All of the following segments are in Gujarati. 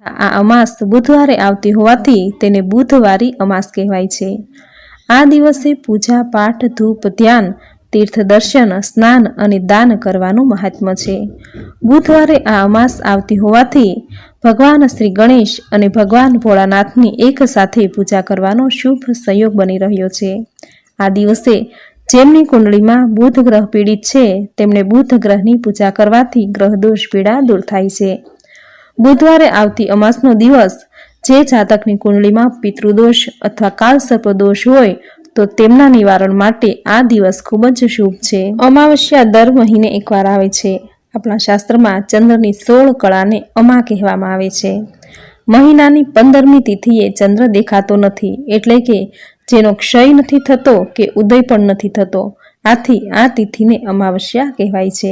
આ અમાસ બુધવારે આવતી હોવાથી તેને બુધવારી અમાસ કહેવાય છે। આ દિવસે પૂજા પાઠ ધૂપ ધ્યાન તીર્થ દર્શન સ્નાન અને દાન કરવાનું મહાત્મ્ય છે। બુધવારે આ અમાસ આવતી હોવાથી ભગવાન શ્રી ગણેશ અને ભગવાન ભોળાનાથની એક સાથે પૂજા કરવાનો શુભ સંયોગ બની રહ્યો છે। આ દિવસે જેમની કુંડળીમાં બુધ ગ્રહ પીડિત છે તેમણે બુધ ગ્રહની પૂજા કરવાથી ગ્રહ દોષ પીડા દૂર થાય છે। બુધવારે આવતી અમાસનો દિવસ જે જાતકની કુંડળીમાં પિતૃદોષ અથવા કાલસર્પ દોષ હોય તો તેમના નિવારણ માટે આ દિવસ ખૂબ જ શુભ છે। અમાવસ્યા દર મહિને એકવાર આવે છે। આપણા શાસ્ત્રમાં ચંદ્રની 16 કળાને અમા કહેવામાં આવે છે। મહિનાની 15મી તિથિએ ચંદ્ર દેખાતો નથી, એટલે કે જેનો ક્ષય નથી થતો કે ઉદય પણ નથી થતો, આથી આ તિથિને અમાવસ્યા કહેવાય છે।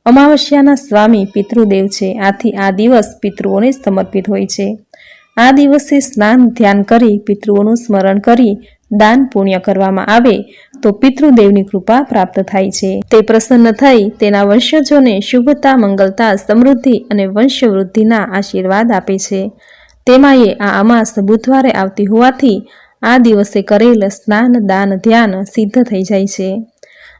અમાવસ્યાના સ્વામી પિતૃદેવ છે, આથી આ દિવસ પિતૃઓને સમર્પિત હોય છે। આ દિવસે સ્નાન ધ્યાન કરી પિતૃઓનું સ્મરણ કરી દાન પુણ્ય કરવામાં આવે તો પિતૃદેવની કૃપા પ્રાપ્ત થાય છે। તે પ્રસન્ન થઈ તેના વંશજોને શુભતા મંગલતા સમૃદ્ધિ અને વંશવૃદ્ધિના આશીર્વાદ આપે છે। તેમાંયે આ અમાસ બુધવારે આવતી હોવાથી આ દિવસે કરેલ સ્નાન દાન ધ્યાન સિદ્ધ થઈ જાય છે।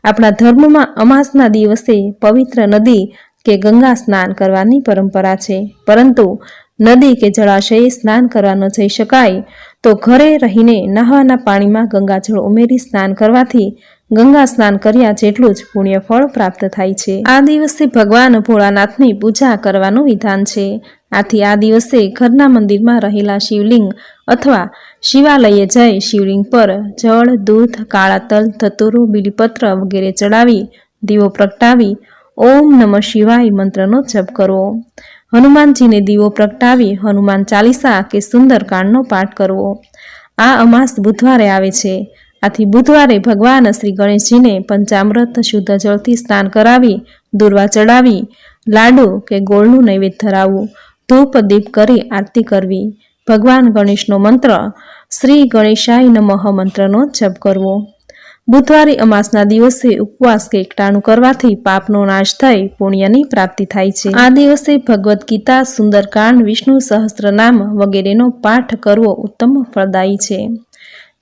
આપણા ધર્મમાં અમાસના દિવસે પવિત્ર નદી કે ગંગા સ્નાન કરવાની પરંપરા છે, પરંતુ નદી કે જળાશયે સ્નાન કરવા ન જઈ શકાય તો ઘરે રહીને નહાવાના પાણીમાં ગંગાજળ ઉમેરી સ્નાન કરવાથી ગંગા સ્નાન કર્યા જેટલું જ પુણ્ય ફળ પ્રાપ્ત થાય છે। આ દિવસે ભગવાન ભોળાનાથની પૂજા કરવાનું વિધાન છે। આથી આ દિવસે ઘરના મંદિરમાં રહેલા શિવલિંગ અથવા શિવાલયે જઈ શિવલિંગ પર જળ દૂધ કાળા તલ ધતુરો બીલીપત્ર વગેરે ચડાવી દીવો પ્રગટાવી ઓમ નમઃ શિવાય મંત્રનો જપ કરવો। હનુમાનજીને દીવો પ્રગટાવી હનુમાન ચાલીસા કે સુંદરકાંડનો પાઠ કરવો। આ અમાસ બુધવારે આવે છે, આથી બુધવારે ભગવાન શ્રી ગણેશજીને પંચામૃત શુદ્ધ જળથી સ્નાન કરાવી દૂર્વા ચડાવી લાડુ કે ગોળનું નૈવેદ્ય ધરાવવું, ધૂપ દીપ કરી આરતી કરવી, ભગવાન ગણેશનો મંત્ર શ્રી ગણેશાય નમઃ મંત્રનો જપ કરવો। બુધવારી અમાસના દિવસે ઉપવાસ કે એકટાણું કરવાથી પાપનો નાશ થઈ પુણ્યની પ્રાપ્તિ થાય છે। આ દિવસે ભગવદ્ ગીતા સુંદરકાંડ વિષ્ણુ સહસ્ત્રનામ વગેરેનો પાઠ કરવો ઉત્તમ ફળદાયી છે।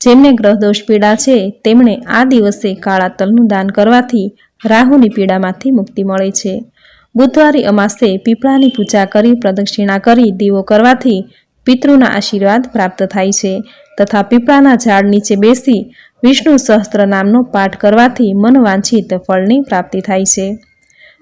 જેમને ગ્રહદોષ પીડા છે તેમણે આ દિવસે કાળા તલનું દાન કરવાથી રાહુની પીડામાંથી મુક્તિ મળે છે। બુધવારી અમાસે પીપળાની પૂજા કરી પ્રદક્ષિણા કરી દીવો કરવાથી પિતૃના આશીર્વાદ પ્રાપ્ત થાય છે, તથા પીપળાના ઝાડ નીચે બેસી વિષ્ણુ સહસ્ત્ર નામનો પાઠ કરવાથી મનવાંછિત ફળની પ્રાપ્તિ થાય છે।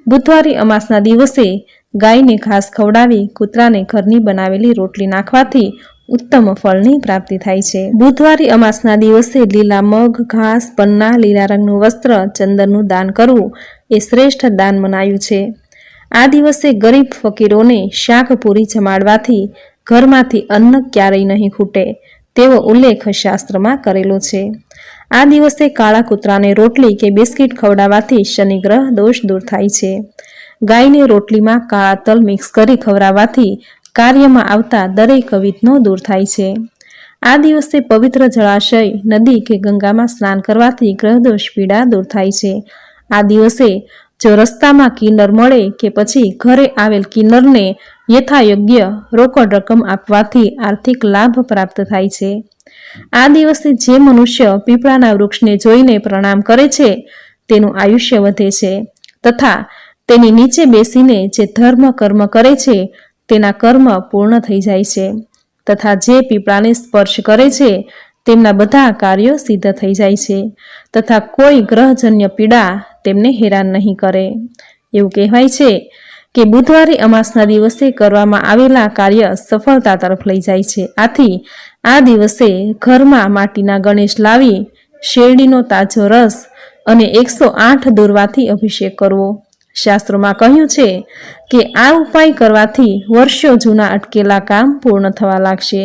બુધવારી અમાસના દિવસે ગાયને ઘાસ ખવડાવી કૂતરાને ઘરની બનાવેલી રોટલી નાખવાથી ઉત્તમ ફળની પ્રાપ્તિ થાય છે। બુધવારી અમાસના દિવસે લીલા મગ ઘાસ પન્ના લીલા રંગનું વસ્ત્ર ચંદનનું દાન કરવું એ શ્રેષ્ઠ દાન મનાયું છે। આ દિવસે ગરીબ ફકીરોને શાક પૂરી જમાડવાથી ઘરમાંથી અન્ન ક્યારેય નહીં ખૂટે તેવો ઉલ્લેખ શાસ્ત્રમાં કરેલો છે। આ દિવસે કાળા કૂતરાને રોટલી કે બિસ્કિટ ખવડાવવાથી શનિગ્રહ દોષ દૂર થાય છે। ગાયને રોટલીમાં કાળા તલ મિક્સ કરી ખવડાવવાથી કાર્યમાં આવતા દરેક વિઘ્નો દૂર થાય છે। આ દિવસે પવિત્ર જળાશય નદી કે ગંગામાં સ્નાન કરવાથી ગ્રહદોષ પીડા દૂર થાય છે। આ દિવસે જો રસ્તામાં કિન્નર મળે કે પછી ઘરે આવેલ કિન્નરને યથાયોગ્ય રોકડ રકમ આપવાથી આર્થિક લાભ પ્રાપ્ત થાય છે। આ દિવસે જે મનુષ્ય પીપળાના વૃક્ષને જોઈને પ્રણામ કરે છે તેનું આયુષ્ય વધે છે, તથા તેની નીચે બેસીને જે ધર્મ કર્મ કરે છે તેના કર્મ પૂર્ણ થઈ જાય છે, તથા જે પીપળાને સ્પર્શ કરે છે તેમના બધા કાર્યો સિદ્ધ થઈ જાય છે, તથા કોઈ ગ્રહજન્ય પીડા તેમને હેરાન નહીં કરે। એવું કહેવાય છે કે બુધવારી અમાસના દિવસે કરવામાં આવેલા કાર્ય સફળતા તરફ લઈ જાય છે। આથી આ દિવસે ઘરમાં માટીના ગણેશ લાવી શેરડીનો તાજો રસ અને 108 દૂર્વાથી અભિષેક કરવો। શાસ્ત્રોમાં કહ્યું છે કે આ ઉપાય કરવાથી વર્ષો જૂના અટકેલા કામ પૂર્ણ થવા લાગશે।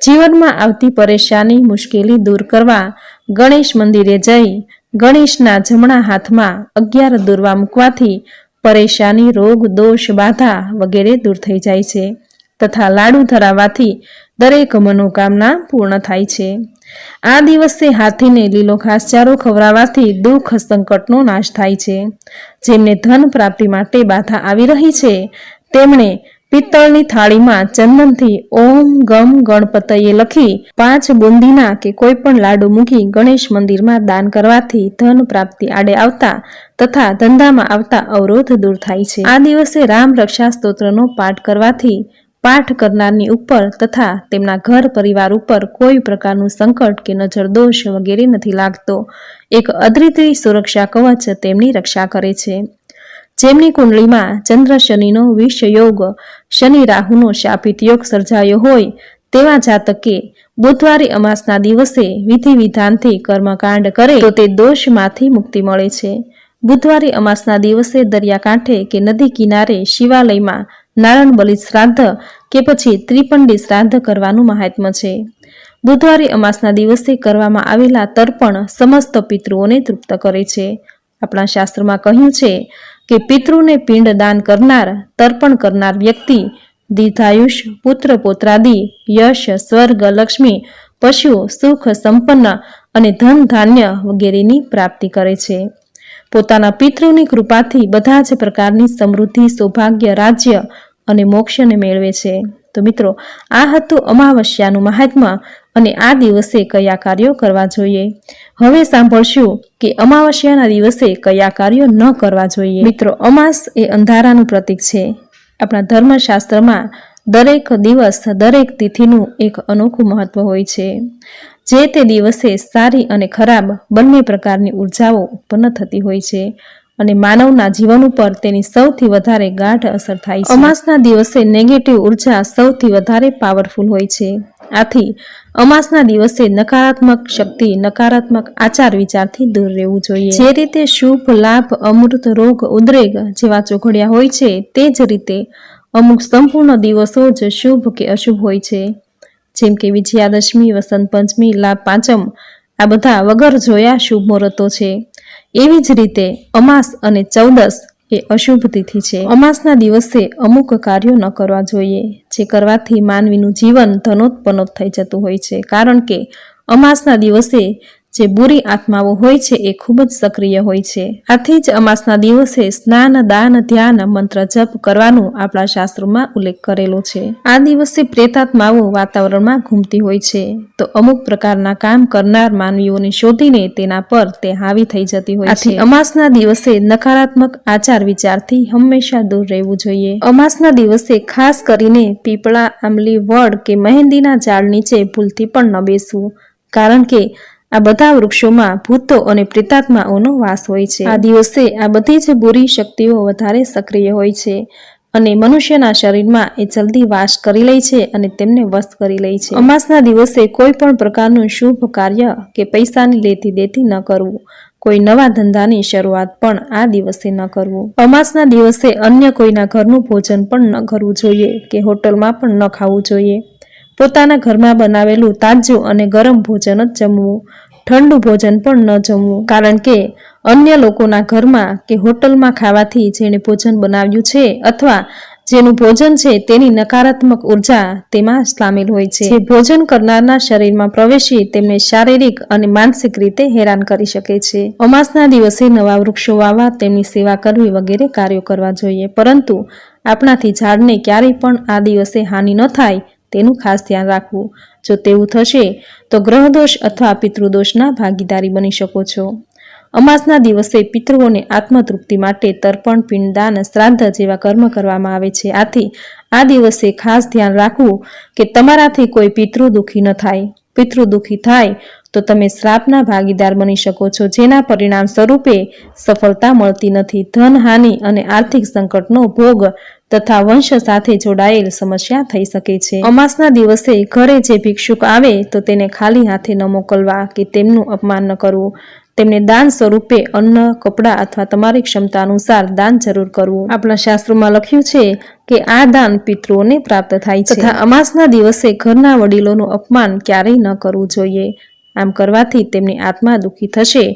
જીવનમાં આવતી પરેશાની મુશ્કેલી દૂર કરવા ગણેશ મંદિરે જઈ ગણેશના જમણા હાથમાં 11 દૂર્વા મૂકવાથી પરેશાની રોગ દોષ બાધા વગેરે દૂર થઈ જાય છે, તથા લાડુ ધરાવવાથી દરેક મનોકામના પૂર્ણ થાય છે। આ દિવસે હાથીને લીલો ઘાસચારો ખવડાવવાથી દુઃખ સંકટનો નાશ થાય છે। જેમને ધન પ્રાપ્તિ માટે બાધા આવી રહી છે તેમણે પિત્તળની થાળીમાં ચંદનથી ઓમ ગમ ગણપતયે લખી 5 બુંદીના કે કોઈ પણ લાડુ મૂકી ગણેશ મંદિરમાં દાન કરવાથી ધન પ્રાપ્તિ આડે આવતા તથા ધંધામાં આવતા અવરોધ દૂર થાય છે. આ દિવસે રામ રક્ષા સ્તોત્રનો પાઠ કરવાથી પાઠ કરનારની ઉપર તથા તેમના ઘર પરિવાર ઉપર કોઈ પ્રકારનું સંકટ કે નજર દોષ વગેરે નથી લાગતો. એક અદ્વિતીય સુરક્ષા કવચ તેમની રક્ષા કરે છે. જેમની કુંડળીમાં ચંદ્ર શનિનો વિષ યોગ, શનિ રાહુનો શાપિત યોગ સર્જાયો હોય તેવા જાતકે બુધવારે અમાસના દિવસે વિધિ વિધાનથી કર્મકાંડ કરે તો તે દોષમાંથી મુક્તિ મળે છે. બુધવારે અમાસના દિવસે દરિયાકાંઠે કે નદી કિનારે શિવાલયમાં નારાયણ બલિ શ્રાદ્ધ કે પછી ત્રિપંડી શ્રાદ્ધ કરવાનું મહાત્મ્ય છે. બુધવારે અમાસના દિવસે કરવામાં આવેલા તર્પણ સમસ્ત પિતૃઓને તૃપ્ત કરે છે. આપણા શાસ્ત્રમાં કહ્યું છે કે પિતૃને પિંડ દાન કરનાર, તર્પણ કરનાર વ્યક્તિ દીર્ઘાયુષ, પુત્ર પૌત્રાદિ, યશ, સ્વર્ગ, લક્ષ્મી, પશુ, સુખ, સંપન્ન અને ધન ધાન્ય વગેરેની પ્રાપ્તિ કરે છે. પોતાના પિતૃની કૃપાથી બધા જ પ્રકારની સમૃદ્ધિ, સૌભાગ્ય, રાજ્ય અને મોક્ષને મેળવે છે. તો મિત્રો, આ હતું અમાવસ્યાનું મહાત્મ્ય અને આ દિવસે કયા કાર્યો કરવા જોઈએ. હવે સાંભળશું કે અમાવસ્યાના દિવસે કયા કાર્યો ન કરવા જોઈએ. મિત્રો, અમાસ એ અંધારાનું પ્રતીક છે. આપણા ધર્મશાસ્ત્રમાં દરેક દિવસ, દરેક તિથિનું એક અનોખું મહત્વ હોય છે. જે તે દિવસે સારી અને ખરાબ બંને પ્રકારની ઉર્જાઓ ઉત્પન્ન થતી હોય છે અને માનવના જીવન ઉપર તેની સૌથી વધારે ગાઢ અસર થાય છે. અમાસના દિવસે નેગેટિવ ઉર્જા સૌથી વધારે પાવરફુલ હોય છે. આથી અમાસના દિવસે નકારાત્મક શક્તિ, નકારાત્મક આચાર વિચારથી દૂર રહેવું જોઈએ. જે રીતે શુભ, લાભ, અમૃત, રોગ, ઉદ્રેક જેવા ચોઘડિયા હોય છે તે જ રીતે અમુક સંપૂર્ણ દિવસો જ શુભ કે અશુભ હોય છે. જેમ કે વિજયાદશમી, વસંત પંચમી, લાભ પાંચમ આ બધા વગર જોયા શુભ મુહૂર્તો છે. એવી જ રીતે અમાસ અને ચૌદસ એ અશુભ તિથિ છે. અમાસના દિવસે અમુક કાર્યો ન કરવા જોઈએ, જે કરવાથી માનવીનું જીવન ધનોત્પન્નોત થઈ જતું હોય છે. કારણ કે અમાસના દિવસે જે બુરી આત્માઓ હોય છે એ ખૂબ જ સક્રિય હોય છે. આથી જ અમાસના દિવસે સ્નાન, દાન, ધ્યાન, મંત્ર જપ કરવાનું આપણા શાસ્ત્રોમાં ઉલ્લેખ કરેલો છે. આ દિવસે પ્રેતાત્માઓ વાતાવરણમાં ઘૂમતી હોય છે, તો અમુક પ્રકારના કામ કરનાર માનવીઓને શોધીને તેના પર તે હાવી થઈ જતી હોય છે. અમાસના દિવસે નકારાત્મક આચાર વિચારથી હંમેશા દૂર રહેવું જોઈએ. અમાસના દિવસે ખાસ કરીને પીપળા, આંબલી, વડ કે મહેંદીના ઝાડ નીચે ભૂલથી પણ ન બેસવું. કારણ કે આ બધા વૃક્ષોમાં ભૂતો અને પ્રેતાત્માઓનો વાસ હોય છે. આ દિવસે આ બધી જ બુરી શક્તિઓ વધારે સક્રિય હોય છે અને મનુષ્યના શરીરમાં એ જલ્દી વાસ કરી લે છે અને તેમને વશ કરી લે છે. અમાસના દિવસે કોઈ પણ પ્રકારનું શુભ કાર્ય કે પૈસાની લેતી દેતી ન કરવું. કોઈ નવા ધંધાની શરૂઆત પણ આ દિવસે ન કરવું. અમાસના દિવસે અન્ય કોઈના ઘરનું ભોજન પણ ન કરવું જોઈએ કે હોટલમાં પણ ન ખાવું જોઈએ. પોતાના ઘરમાં બનાવેલું તાજું અને ગરમ ભોજન જ જમવું. ઠંડુ ભોજન પણ ન જમવું. કારણ કે અન્ય લોકોના ઘરમાં કે હોટલમાં ખાવાથી જેણે ભોજન બનાવ્યું છે અથવા જેનું ભોજન છે તેની નકારાત્મક ઉર્જા તેમાં સામેલ હોય છે, જે ભોજન કરનારના શરીરમાં પ્રવેશી તેમને શારીરિક અને માનસિક રીતે હેરાન કરી શકે છે. અમાસના દિવસે નવા વૃક્ષો વાવવા, તેમની સેવા કરવી વગેરે કાર્યો કરવા જોઈએ. પરંતુ આપણાથી ઝાડને ક્યારેય પણ આ દિવસે હાનિ ન થાય તેનું ખાસ ધ્યાન રાખવું. જો તેવું થશે તો ગ્રહદોષ અથવા પિતૃદોષના ભાગીદારી બની શકો છો. અમાસના દિવસે પિતૃઓને આત્મતૃપ્તિ માટે તર્પણ, પિંડદાન, શ્રાદ્ધ જેવા કર્મ કરવામાં આવે છે. આથી આ દિવસે ખાસ ધ્યાન રાખવું કે તમારાથી કોઈ પિતૃ દુઃખી ન થાય. પિતૃ દુઃખી થાય તો તમે શ્રાપના ભાગીદાર બની શકો છો, જેના પરિણામ સ્વરૂપે સફળતા મળતી નથી. ધનહાનિ અને આર્થિક સંકટનો ભોગ તથા વંશ સાથે જોડાયેલ સમસ્યા થઈ શકે છે. અમાસના દિવસે ઘરે જે ભિક્ષુક આવે તો તેને ખાલી હાથે ન મોકલવા કે તેમનું અપમાન ન કરવું. તેમને દાન સ્વરૂપે અન્ન, કપડાં અથવા તમારી ક્ષમતા અનુસાર દાન જરૂર કરવું. આપણા શાસ્ત્રોમાં લખ્યું છે કે આ દાન પિતૃઓને પ્રાપ્ત થાય છે. તથા અમાસના દિવસે ઘરના વડીલોનું અપમાન ક્યારેય ન કરવું જોઈએ. આમ કરવાથી તેમની આત્મા દુઃખી થશે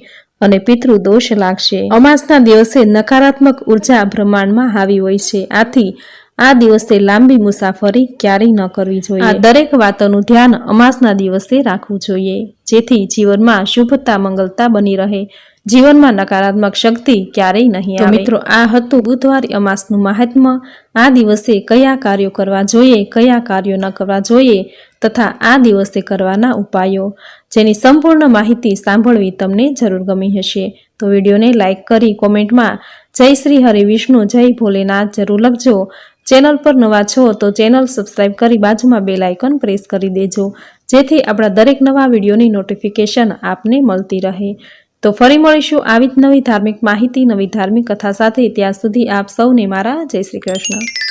અને પિતૃ દોષ લાગશે. અમાસના દિવસે નકારાત્મક ઉર્જા બ્રહ્માંડમાં હાવી હોય છે. આથી આ દિવસે લાંબી મુસાફરી ક્યારેય ન કરવી જોઈએ. આ દરેક વાતોનું ધ્યાન અમાસના દિવસે રાખવું જોઈએ, જેથી જીવનમાં શુભતા, મંગલતા બની રહે. જીવનમાં નકારાત્મક શક્તિ ક્યારેય નહીં આવે। મિત્રો, આ હતું બુધવારી અમાસનું મહાત્મ્ય। આ દિવસે કયા કાર્યો કરવા જોઈએ, કયા કાર્યો ન કરવા જોઈએ તથા આ દિવસે કરવાના ઉપાયો, જેની સંપૂર્ણ માહિતી સાંભળવી તમને જરૂર ગમી હશે। તો વિડીયોને લાઇક કરી કોમેન્ટમાં જય શ્રી હરિ વિષ્ણુ, જય ભોલેનાથ જરૂર લખજો। ચેનલ પર નવા છો તો ચેનલ સબસ્ક્રાઇબ કરી બાજુમાં બેલ આઇકન પ્રેસ કરી દેજો, જેથી આપણા દરેક નવા વિડીયોની નોટિફિકેશન આપને મળતી રહે। તો ફરી મળીશું આવી જ નવી ધાર્મિક માહિતી, નવી ધાર્મિક કથા સાથે। ત્યાં સુધી આપ સૌને મારા જય શ્રી કૃષ્ણ।